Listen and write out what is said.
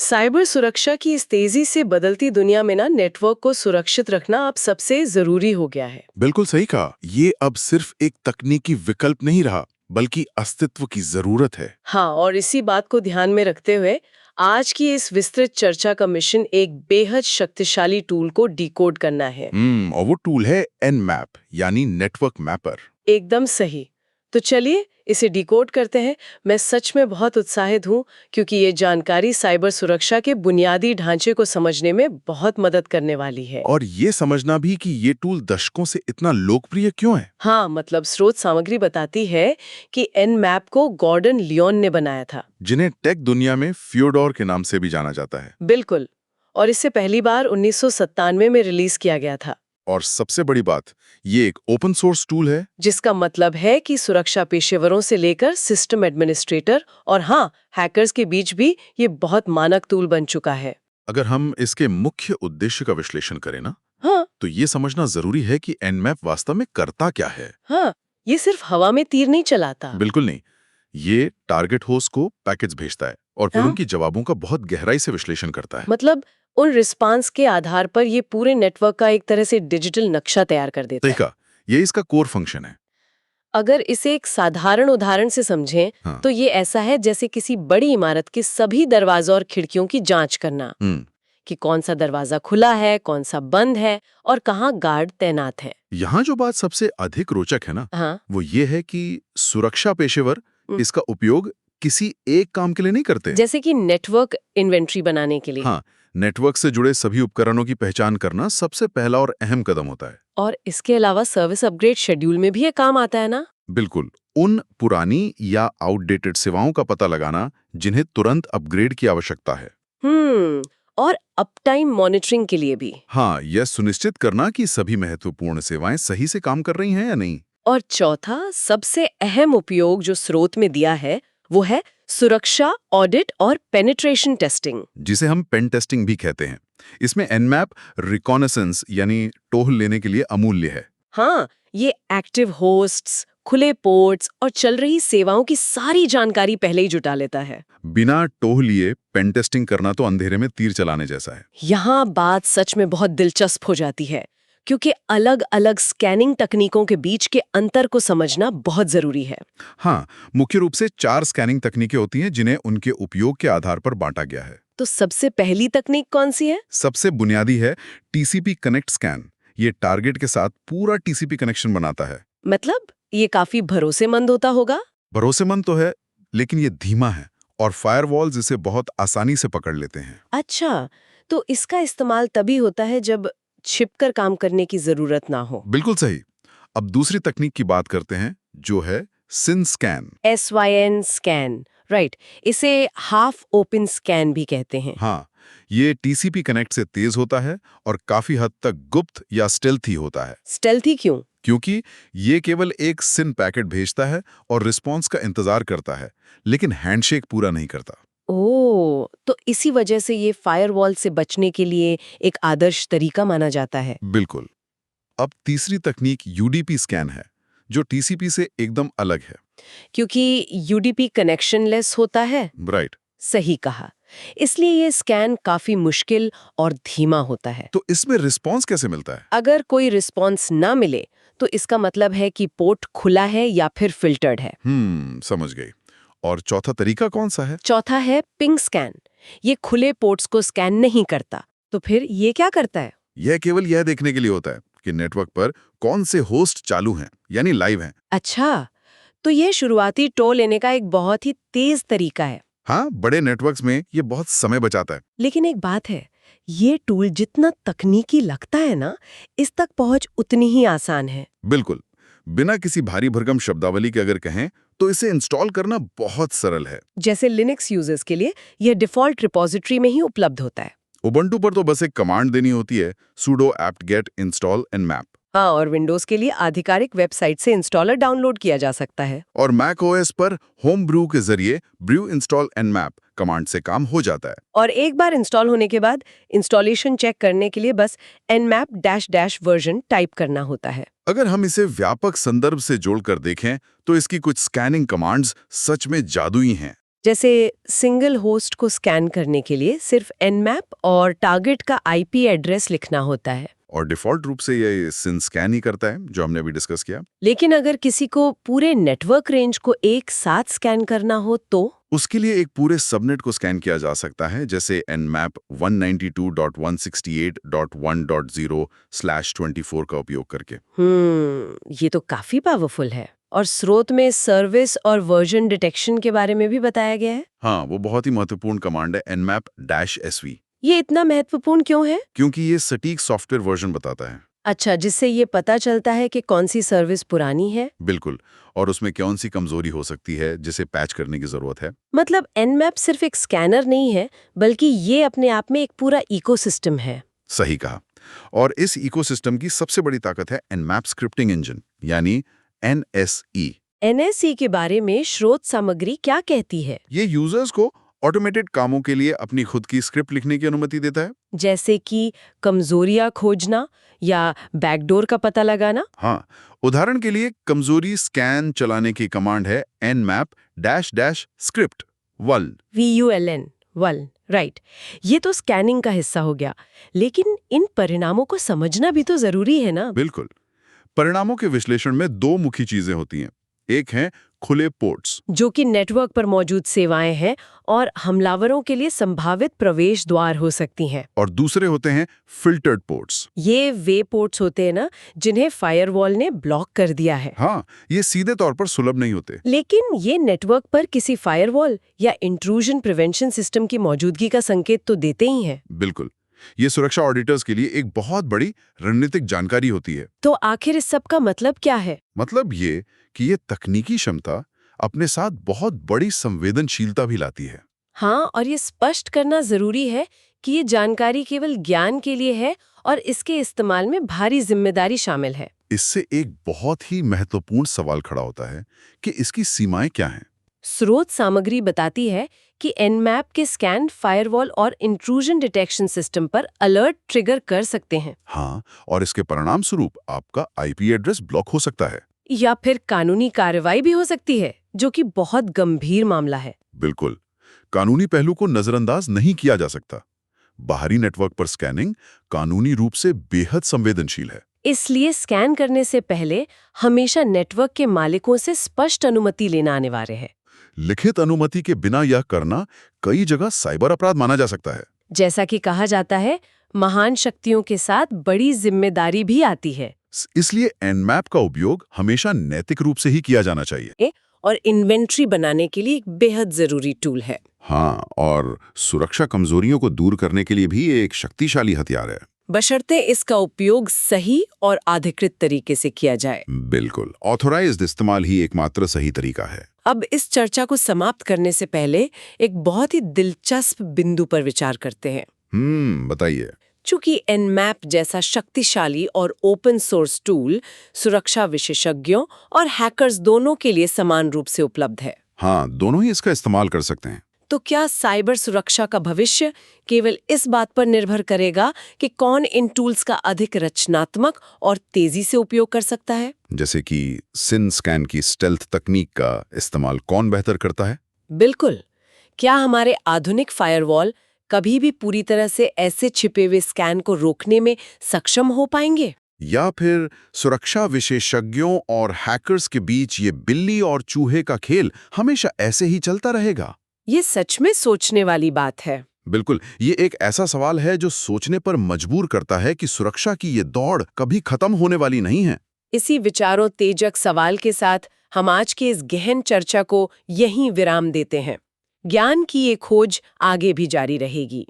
Cyber सुरक्षा की इस तेजी से बदलती दुनिया में ना नेटवर्क को सुरक्षित रखना अब सबसे जरूरी हो गया है। बिल्कुल सही कहा। ये अब सिर्फ एक तकनीकी विकल्प नहीं रहा, बल्कि अस्तित्व की जरूरत है। हाँ, और इसी बात को ध्यान में रखते हुए आज की इस विस्तृत चर्चा का मिशन एक बेहद शक्तिशाली टूल को डिकोड करना है। और वो टूल है एनमैप, यानी नेटवर्क मैपर। एकदम सही। तो चलिए इसे डिकोड करते हैं। मैं सच में बहुत उत्साहित हूँ क्योंकि ये जानकारी साइबर सुरक्षा के बुनियादी ढांचे को समझने में बहुत मदद करने वाली है। और ये समझना भी कि ये टूल दशकों से इतना लोकप्रिय क्यों है। हाँ, मतलब स्रोत सामग्री बताती है कि एनमैप को गॉर्डन लियोन ने बनाया था। जिन्हें टेक दुनिया में फ्योडोर के नाम से भी जाना जाता है। बिल्कुल। और इसे पहली बार 1997 में रिलीज किया गया था। और सबसे बड़ी बात, ये एक ओपन सोर्स टूल है। जिसका मतलब है कि सुरक्षा पेशेवरों से लेकर सिस्टम एडमिनिस्ट्रेटर और हाँ, हैकर्स के बीच भी ये बहुत मानक टूल बन चुका है। अगर हम इसके मुख्य उद्देश्य का विश्लेषण करें ना, हाँ तो ये समझना जरूरी है कि एनमैप वास्तव में करता क्या है। हाँ, ये सिर्फ हवा में तीर नहीं चलाता। बिल्कुल नहीं। ये टारगेट होस्ट को पैकेट्स भेजता है और फिर हाँ? उनकी जवाबों का बहुत गहराई से विश्लेषण करता है। मतलब उन रिस्पांस के आधार पर ये पूरे नेटवर्क का एक तरह से डिजिटल नक्शा तैयार कर देता है। देखा, ये इसका कोर फंक्शन है। अगर इसे एक साधारण उदाहरण से समझें हाँ। तो ये ऐसा है जैसे किसी बड़ी इमारत के सभी दरवाजों और खिड़कियों की जांच करना कि कौन सा दरवाजा खुला है, कौन सा बंद है और कहाँ गार्ड तैनात है। यहाँ जो बात सबसे अधिक रोचक है ना, हाँ। वो ये है कि सुरक्षा पेशेवर इसका उपयोग किसी एक काम के लिए नहीं करते। जैसे कि नेटवर्क इन्वेंट्री बनाने के लिए। हाँ, नेटवर्क से जुड़े सभी उपकरणों की पहचान करना सबसे पहला और अहम कदम होता है। और इसके अलावा सर्विस अपग्रेड शेड्यूल में भी ये काम आता है ना। बिल्कुल। उन पुरानी या आउटडेटेड सेवाओं का पता लगाना जिन्हें तुरंत अपग्रेड की आवश्यकता है। और अपटाइम मॉनिटरिंग के लिए भी। हाँ, यह सुनिश्चित करना कि सभी महत्वपूर्ण सेवाएं सही से काम कर रही हैं या नहीं। और चौथा सबसे अहम उपयोग जो स्रोत में दिया है वो है सुरक्षा ऑडिट और पेनिट्रेशन टेस्टिंग, जिसे हम पेन टेस्टिंग भी कहते हैं। इसमें एनमैप रिकॉनेसेंस यानी टोह लेने के लिए अमूल्य है। हाँ, ये एक्टिव होस्ट्स, खुले पोर्ट्स और चल रही सेवाओं की सारी जानकारी पहले ही जुटा लेता है। बिना टोह लिए पेन टेस्टिंग करना तो अंधेरे में तीर चलाने जैसा है। यहाँ बात सच में बहुत दिलचस्प हो जाती है क्योंकि अलग-अलग स्कैनिंग तकनीकों के बीच के अंतर को समझना बहुत जरूरी है। हाँ, मुख्य रूप से 4 स्कैनिंग तकनीकें होती हैं जिन्हें उनके उपयोग के आधार पर बांटा गया है। तो सबसे पहली तकनीक कौन सी है? सबसे बुनियादी है टीसीपी कनेक्ट स्कैन। ये टारगेट के साथ पूरा टीसीपी कनेक्शन बनाता है। मतलब ये काफी भरोसेमंद होता होगा? भरोसेमंद तो है, लेकिन ये धीमा है और फायरवॉल्स इसे बहुत आसानी से पकड़ लेते हैं। अच्छा, तो इसका इस्तेमाल तभी होता है जब छिपकर काम करने की जरूरत ना हो। बिल्कुल सही। अब दूसरी तकनीक की बात करते हैं, जो है सिन स्कैन। SYN scan, right. इसे हाफ ओपन स्कैन भी कहते हैं। हाँ, ये टीसीपी कनेक्ट से तेज होता है और काफी हद तक गुप्त या स्टेल्थी होता है। स्टेल्थी क्यों? क्योंकि ये केवल एक सिन पैकेट भेजता है और रिस्पॉन्स का इंतजार करता है, लेकिन हैंडशेक पूरा नहीं करता। ओह, तो इसी वजह से ये फायरवॉल से बचने के लिए एक आदर्श तरीका माना जाता है। बिल्कुल। अब तीसरी तकनीक यूडीपी स्कैन है, जो टीसीपी से एकदम अलग है। क्योंकि यूडीपी कनेक्शनलेस होता है। राइट। सही कहा। इसलिए ये स्कैन काफी मुश्किल और धीमा होता है। तो इसमें रिस्पॉन्स कैसे मिलता है? अगर कोई रिस्पॉन्स ना मिले तो इसका मतलब है कि पोर्ट खुला है या फिर फिल्टर्ड है। समझ गई। और चौथा तरीका कौन सा है? चौथा है पिंग स्कैन। ये खुले पोर्ट्स को स्कैन नहीं करता। तो फिर ये क्या करता है? यह केवल यह देखने के लिए होता है कि नेटवर्क पर कौन से होस्ट चालू हैं, यानी लाइव हैं। अच्छा, तो ये शुरुआती टो लेने का एक बहुत ही तेज तरीका है। हाँ, बड़े नेटवर्क्स में ये बहुत समय बचाता है। लेकिन एक बात है, ये टूल जितना तकनीकी लगता है ना, इस तक पहुंच उतनी ही आसान है। बिल्कुल। बिना किसी भारी भरकम शब्दावली के अगर कहें तो इसे इंस्टॉल करना बहुत सरल है। जैसे लिनक्स यूजर्स के लिए यह डिफॉल्ट रिपॉजिटरी में ही उपलब्ध होता है। उबंटू पर तो बस एक कमांड देनी होती है, sudo apt-get install nmap। हाँ, और विंडोज के लिए आधिकारिक वेबसाइट से इंस्टॉलर डाउनलोड किया जा सकता है। और मैक ओएस पर होम ब्रू के जरिए brew install nmap कमांड से काम हो जाता है। और एक बार इंस्टॉल होने के बाद इंस्टॉलेशन चेक करने के लिए बस nmap वर्जन टाइप करना होता है। अगर हम इसे व्यापक संदर्भ से जोड़कर देखें तो इसकी कुछ स्कैनिंग कमांड्स सच में जादुई हैं। जैसे सिंगल होस्ट को स्कैन करने के लिए सिर्फ एनमैप और टारगेट का आईपी एड्रेस लिखना होता है। और डिफ़ॉल्ट रूप से ये सिन स्कैन ही करता है, जो हमने अभी डिस्कस किया। लेकिन अगर किसी को पूरे नेटवर्क रेंज को एक साथ स्कैन करना हो तो उसके लिए एक पूरे सबनेट को स्कैन किया जा सकता है, जैसे nmap 192.168.1.0/24 का उपयोग करके। ये तो काफी पावरफुल है। और स्रोत में सर्विस और वर्जन डिटेक्शन के बारे में भी बताया गया है। हाँ, वो बहुत ही महत्वपूर्ण कमांड है nmap-sv, ये इतना महत्वपूर्ण क्यों है? क्योंकि ये सटीक सॉफ्टवेयर वर्जन बताता है। अच्छा, जिससे ये पता चलता है कि कौन सी सर्विस पुरानी है। बिल्कुल, और उसमें कौन सी कमजोरी हो सकती है जिसे पैच करने की जरूरत है। मतलब एनमैप सिर्फ एक स्कैनर नहीं है, बल्कि ये अपने आप में एक पूरा इकोसिस्टम है। सही कहा। और इस इकोसिस्टम की सबसे बड़ी ताकत है nmap स्क्रिप्टिंग इंजन, यानी NSE। एनएसई के बारे में स्रोत सामग्री क्या कहती है? ये यूजर्स को ऑटोमेटेड कामों के लिए अपनी खुद की स्क्रिप्ट लिखने की अनुमति देता है। जैसे कि कमजोरियां खोजना या बैकडोर का पता लगाना। हाँ, उदाहरण के लिए कमजोरी स्कैन चलाने की कमांड है nmap-script वल। VULN वल, राइट। ये तो स्कैनिंग का हिस्सा हो गया, लेकिन इन परिणामों को समझना भी तो जरूरी है ना। बिल्कुल। परिणामों के विश्लेषण में दो मुख्य चीजें होती हैं। एक है खुले पोर्ट्स, जो कि नेटवर्क पर मौजूद सेवाएं हैं और हमलावरों के लिए संभावित प्रवेश द्वार हो सकती हैं। और दूसरे होते हैं फिल्टर्ड पोर्ट्स। ये वे पोर्ट्स होते हैं ना, जिन्हें फायरवॉल ने ब्लॉक कर दिया है। हाँ, ये सीधे तौर पर सुलभ नहीं होते। लेकिन ये नेटवर्क पर किसी फायरवॉल या इंट्रूजन प्रिवेंशन सिस्टम की मौजूदगी का संकेत तो देते ही हैं। बिल्कुल, ये सुरक्षा ऑडिटर्स के लिए एक बहुत बड़ी रणनीतिक जानकारी होती है। तो आखिर इस सब का मतलब क्या है? मतलब ये कि ये तकनीकी क्षमता अपने साथ बहुत बड़ी संवेदनशीलता भी लाती है। हाँ, और ये स्पष्ट करना जरूरी है कि ये जानकारी केवल ज्ञान के लिए है और इसके इस्तेमाल में भारी जिम्मेदारी शामिल है। इससे एक बहुत ही महत्वपूर्ण सवाल खड़ा होता है कि इसकी सीमाएं क्या हैं। स्रोत सामग्री बताती है कि एनमैप के स्कैन फायरवॉल और इंट्रूजन डिटेक्शन सिस्टम पर अलर्ट ट्रिगर कर सकते हैं। हाँ, और इसके परिणाम स्वरूप आपका आईपी एड्रेस ब्लॉक हो सकता है। या फिर कानूनी कार्रवाई भी हो सकती है, जो कि बहुत गंभीर मामला है। बिल्कुल, कानूनी पहलू को नजरअंदाज नहीं किया जा सकता। बाहरी नेटवर्क पर स्कैनिंग कानूनी रूप से बेहद संवेदनशील है। इसलिए स्कैन करने से पहले हमेशा नेटवर्क के मालिकों से स्पष्ट अनुमति लेना अनिवार्य है। लिखित अनुमति के बिना यह करना कई जगह साइबर अपराध माना जा सकता है। जैसा कि कहा जाता है, महान शक्तियों के साथ बड़ी जिम्मेदारी भी आती है। इसलिए nmap का उपयोग हमेशा नैतिक रूप से ही किया जाना चाहिए। और इन्वेंट्री बनाने के लिए एक बेहद जरूरी टूल है। हाँ, और सुरक्षा कमजोरियों को दूर करने के लिए भी ये एक शक्तिशाली हथियार है। बशर्ते इसका उपयोग सही और अधिकृत तरीके से किया जाए। बिल्कुल, ऑथोराइज्ड इस्तेमाल ही एकमात्र सही तरीका है। अब इस चर्चा को समाप्त करने से पहले एक बहुत ही दिलचस्प बिंदु पर विचार करते हैं। बताइए। चूंकि एनमैप जैसा शक्तिशाली और ओपन सोर्स टूल सुरक्षा विशेषज्ञों और हैकर्स दोनों के लिए समान रूप से उपलब्ध है। हाँ, दोनों ही इसका इस्तेमाल कर सकते हैं। तो क्या साइबर सुरक्षा का भविष्य केवल इस बात पर निर्भर करेगा कि कौन इन टूल्स का अधिक रचनात्मक और तेजी से उपयोग कर सकता है? जैसे कि सिन स्कैन की स्टेल्थ तकनीक का इस्तेमाल कौन बेहतर करता है? बिल्कुल। क्या हमारे आधुनिक फायरवॉल कभी भी पूरी तरह से ऐसे छिपे हुए स्कैन को रोकने में सक्षम हो पाएंगे? या फिर सुरक्षा विशेषज्ञों और हैकर्स के बीच ये बिल्ली और चूहे का खेल हमेशा ऐसे ही चलता रहेगा? ये सच में सोचने वाली बात है। बिल्कुल, ये एक ऐसा सवाल है जो सोचने पर मजबूर करता है कि सुरक्षा की ये दौड़ कभी खत्म होने वाली नहीं है। इसी विचारों तेजक सवाल के साथ हम आज की इस गहन चर्चा को यहीं विराम देते हैं। ज्ञान की ये खोज आगे भी जारी रहेगी।